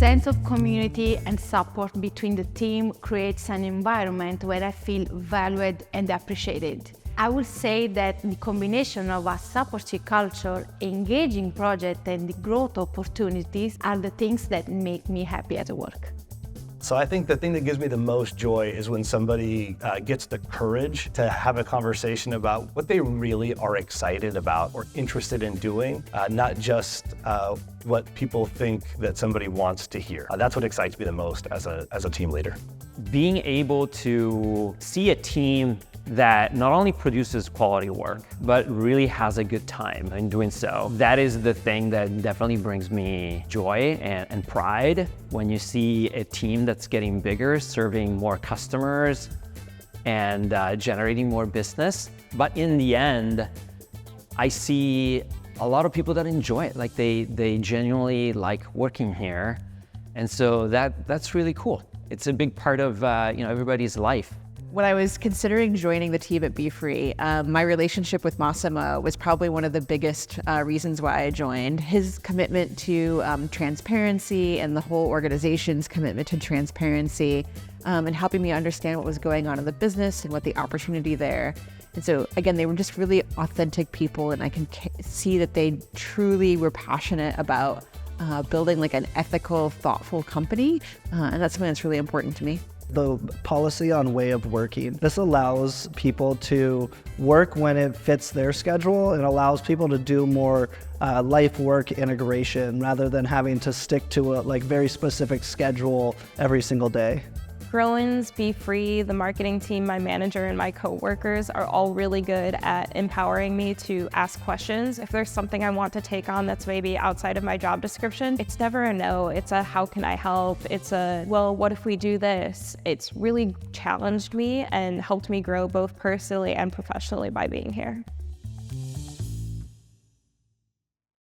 sense of community and support between the team creates an environment where I feel valued and appreciated. I would say that the combination of a supportive culture, engaging project, and the growth opportunities are the things that make me happy at work. So I think the thing that gives me the most joy is when somebody gets the courage to have a conversation about what they really are excited about or interested in doing, not just what people think that somebody wants to hear. That's what excites me the most as a team leader. Being able to see a team that not only produces quality work, but really has a good time in doing so. That is the thing that definitely brings me joy and pride when you see a team that's getting bigger, serving more customers and generating more business. But in the end, I see a lot of people that enjoy it. Like they genuinely like working here. And so that's really cool. It's a big part of everybody's life. When I was considering joining the team at Beefree, my relationship with Massimo was probably one of the biggest reasons why I joined. His commitment to transparency and the whole organization's commitment to transparency and helping me understand what was going on in the business and what the opportunity there. And so again, they were just really authentic people, and I can see that they truly were passionate about building like an ethical, thoughtful company. And that's something that's really important to me. The policy on way of working. This allows people to work when it fits their schedule and allows people to do more life-work integration rather than having to stick to a very specific schedule every single day. Growins, Beefree, the marketing team, my manager, and my coworkers are all really good at empowering me to ask questions. If there's something I want to take on that's maybe outside of my job description, it's never a no, it's a how can I help? It's a, well, what if we do this? It's really challenged me and helped me grow both personally and professionally by being here.